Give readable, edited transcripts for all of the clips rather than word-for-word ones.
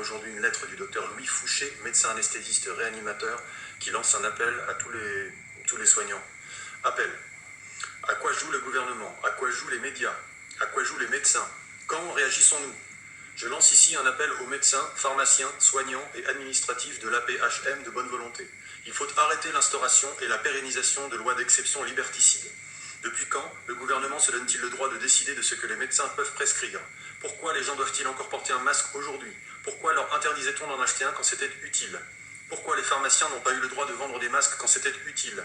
aujourd'hui une lettre du docteur Louis Fouché, médecin anesthésiste réanimateur, qui lance un appel à tous les soignants. Appel. À quoi joue le gouvernement? À quoi jouent les médias? À quoi jouent les médecins? Quand réagissons-nous? Je lance ici un appel aux médecins, pharmaciens, soignants et administratifs de l'AP-HM de bonne volonté. Il faut arrêter l'instauration et la pérennisation de lois d'exception liberticides. Depuis quand le gouvernement se donne-t-il le droit de décider de ce que les médecins peuvent prescrire? Pourquoi les gens doivent-ils encore porter un masque aujourd'hui? Pourquoi leur interdisait-on d'en acheter un quand c'était utile? Pourquoi les pharmaciens n'ont pas eu le droit de vendre des masques quand c'était utile?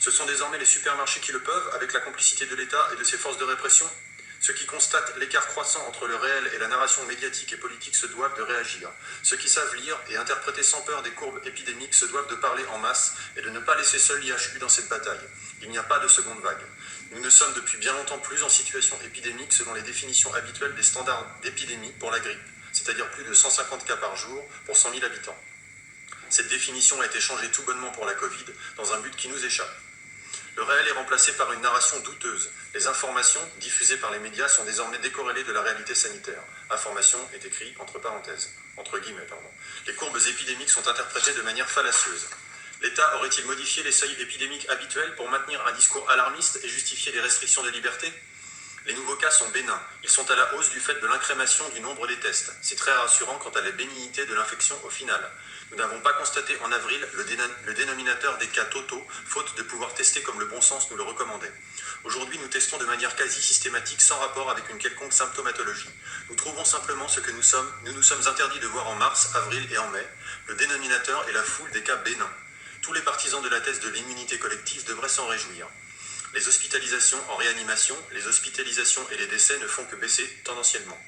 Ce sont désormais les supermarchés qui le peuvent, avec la complicité de l'État et de ses forces de répression? Ceux qui constatent l'écart croissant entre le réel et la narration médiatique et politique se doivent de réagir. Ceux qui savent lire et interpréter sans peur des courbes épidémiques se doivent de parler en masse et de ne pas laisser seul l'IHU dans cette bataille. Il n'y a pas de seconde vague. Nous ne sommes depuis bien longtemps plus en situation épidémique selon les définitions habituelles des standards d'épidémie pour la grippe, c'est-à-dire plus de 150 cas par jour pour 100 000 habitants. Cette définition a été changée tout bonnement pour la Covid, dans un but qui nous échappe. Le réel est remplacé par une narration douteuse. Les informations diffusées par les médias sont désormais décorrélées de la réalité sanitaire. Information est écrit entre guillemets. Les courbes épidémiques sont interprétées de manière fallacieuse. L'État aurait-il modifié les seuils épidémiques habituels pour maintenir un discours alarmiste et justifier les restrictions de liberté? Les nouveaux cas sont bénins. Ils sont à la hausse du fait de l'incrémation du nombre des tests. C'est très rassurant quant à la bénignité de l'infection au final. Nous n'avons pas constaté en avril le dénominateur des cas totaux, faute de pouvoir tester comme le bon sens nous le recommandait. Aujourd'hui, nous testons de manière quasi systématique sans rapport avec une quelconque symptomatologie. Nous trouvons simplement ce que nous nous sommes interdits de voir en mars, avril et en mai, le dénominateur et la foule des cas bénins. Tous les partisans de la thèse de l'immunité collective devraient s'en réjouir. Les hospitalisations en réanimation, les hospitalisations et les décès ne font que baisser tendanciellement.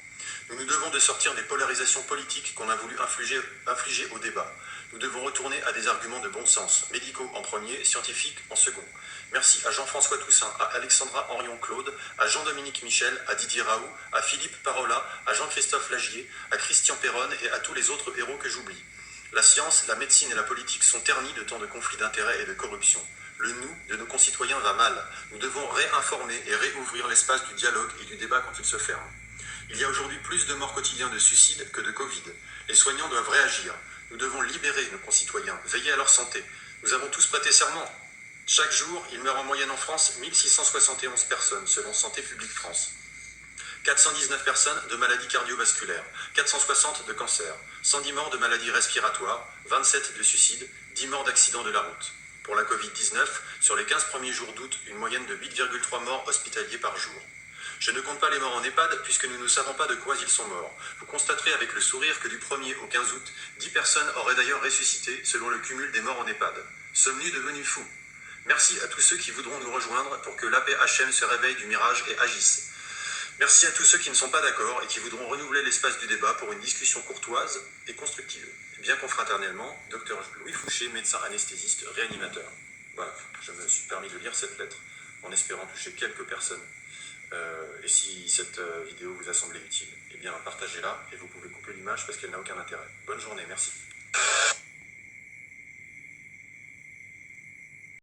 Nous nous devons de sortir des polarisations politiques qu'on a voulu infliger au débat. Nous devons retourner à des arguments de bon sens, médicaux en premier, scientifiques en second. Merci à Jean-François Toussaint, à Alexandra Henrion-Claude, à Jean-Dominique Michel, à Didier Raoult, à Philippe Parola, à Jean-Christophe Lagier, à Christian Perronne et à tous les autres héros que j'oublie. La science, la médecine et la politique sont ternis de tant de conflits d'intérêts et de corruption. Le nous de nos concitoyens va mal. Nous devons réinformer et réouvrir l'espace du dialogue et du débat quand il se ferme. Il y a aujourd'hui plus de morts quotidiens de suicide que de Covid. Les soignants doivent réagir. Nous devons libérer nos concitoyens, veiller à leur santé. Nous avons tous prêté serment. Chaque jour, il meurt en moyenne en France 1671 personnes, selon Santé publique France. 419 personnes de maladies cardiovasculaires, 460 de cancer, 110 morts de maladies respiratoires, 27 de suicides, 10 morts d'accidents de la route. Pour la Covid-19, sur les 15 premiers jours d'août, une moyenne de 8,3 morts hospitaliers par jour. Je ne compte pas les morts en EHPAD puisque nous ne savons pas de quoi ils sont morts. Vous constaterez avec le sourire que du 1er au 15 août, 10 personnes auraient d'ailleurs ressuscité selon le cumul des morts en EHPAD. Sommes-nous devenus fous? Merci à tous ceux qui voudront nous rejoindre pour que l'AP-HM se réveille du mirage et agisse. Merci à tous ceux qui ne sont pas d'accord et qui voudront renouveler l'espace du débat pour une discussion courtoise et constructive. Bien confraternellement, Dr Louis Fouché, médecin anesthésiste réanimateur. Voilà, je me suis permis de lire cette lettre en espérant toucher quelques personnes. Et si cette vidéo vous a semblé utile, eh bien partagez-la et vous pouvez couper l'image parce qu'elle n'a aucun intérêt. Bonne journée, merci.